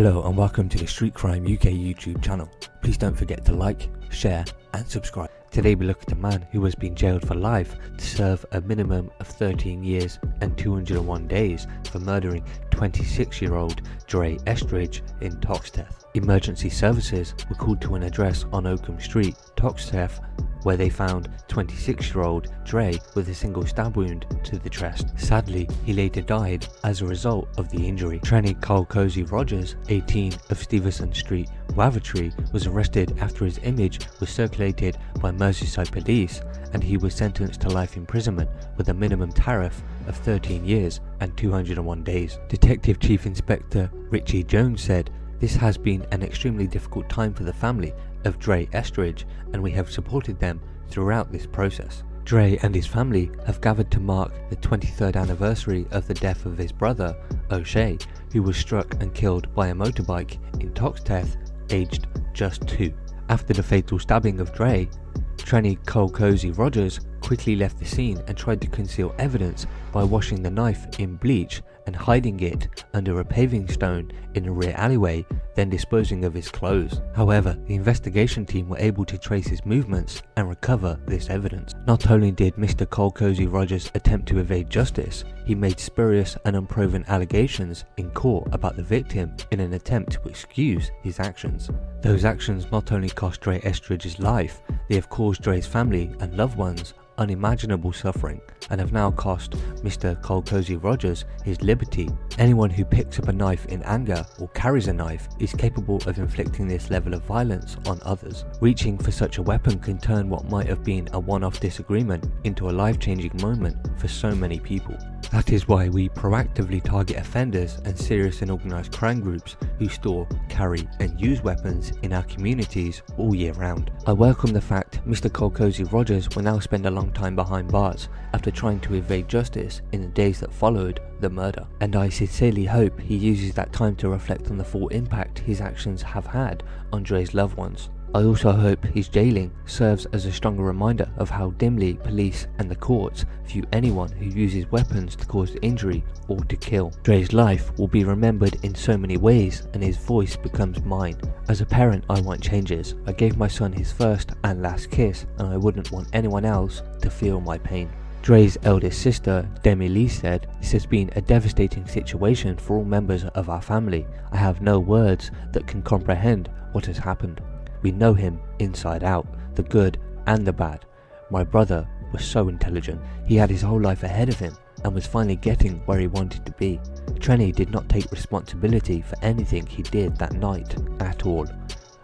Hello and welcome to the Street Crime UK YouTube channel. Please don't forget to like, share and subscribe. Today we look at a man who has been jailed for life to serve a minimum of 13 years and 201 days for murdering 26-year-old Dre Estridge in Toxteth. Emergency services were called to an address on Oakham Street, Toxteth, where they found 26-year-old Dre with a single stab wound to the chest. Sadly, he later died as a result of the injury. Trenny Carl Cozy Rogers, 18, of Stevenson Street, Wavertree, was arrested after his image was circulated by Merseyside police, and he was sentenced to life imprisonment with a minimum tariff of 13 years and 201 days. Detective Chief Inspector Richie Jones said, "This has been an extremely difficult time for the family of Dre Estridge, and we have supported them throughout this process." Dre and his family have gathered to mark the 23rd anniversary of the death of his brother, O'Shea, who was struck and killed by a motorbike in Toxteth, aged just 2. After the fatal stabbing of Dre, Trenny Carl Cozy Rogers quickly left the scene and tried to conceal evidence by washing the knife in bleach and hiding it under a paving stone in a rear alleyway, then disposing of his clothes. However, the investigation team were able to trace his movements and recover this evidence. Not only did Mr. Carl Cozy Rogers attempt to evade justice, he made spurious and unproven allegations in court about the victim in an attempt to excuse his actions. Those actions not only cost Dre Estridge's life, they have caused Dre's family and loved ones unimaginable suffering, and have now cost Mr. Carl Cozy Rogers his liberty. Anyone who picks up a knife in anger or carries a knife is capable of inflicting this level of violence on others. Reaching for such a weapon can turn what might have been a one-off disagreement into a life-changing moment for so many people. That is why we proactively target offenders and serious and organised crime groups who store, carry and use weapons in our communities all year round. I welcome the fact Mr. Carl Cozy Rogers will now spend a long time behind bars after trying to evade justice in the days that followed the murder, and I sincerely hope he uses that time to reflect on the full impact his actions have had on Dre's loved ones. I also hope his jailing serves as a stronger reminder of how dimly police and the courts view anyone who uses weapons to cause injury or to kill. Dre's life will be remembered in so many ways, and his voice becomes mine. As a parent, I want changes. I gave my son his first and last kiss, and I wouldn't want anyone else to feel my pain. Dre's eldest sister, Demi Lee, said, "This has been a devastating situation for all members of our family. I have no words that can comprehend what has happened. We know him inside out, the good and the bad. My brother was so intelligent. He had his whole life ahead of him and was finally getting where he wanted to be. Trenny did not take responsibility for anything he did that night at all.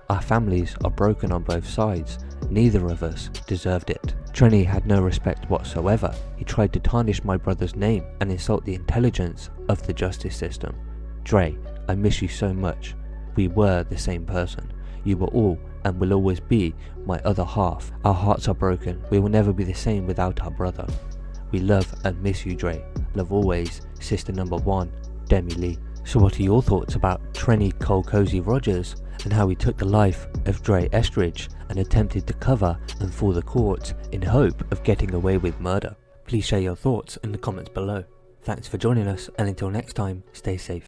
Our families are broken on both sides. Neither of us deserved it. Trenny had no respect whatsoever. He tried to tarnish my brother's name and insult the intelligence of the justice system. Dre, I miss you so much. We were the same person. You were all and will always be my other half. Our hearts are broken. We will never be the same without our brother. We love and miss you, Dre. Love always, sister number 1, Demi Lee." So what are your thoughts about Trenny Carl Cozy Rogers and how he took the life of Dre Estridge and attempted to cover and fool the courts in hope of getting away with murder? Please share your thoughts in the comments below. Thanks for joining us, and until next time, stay safe.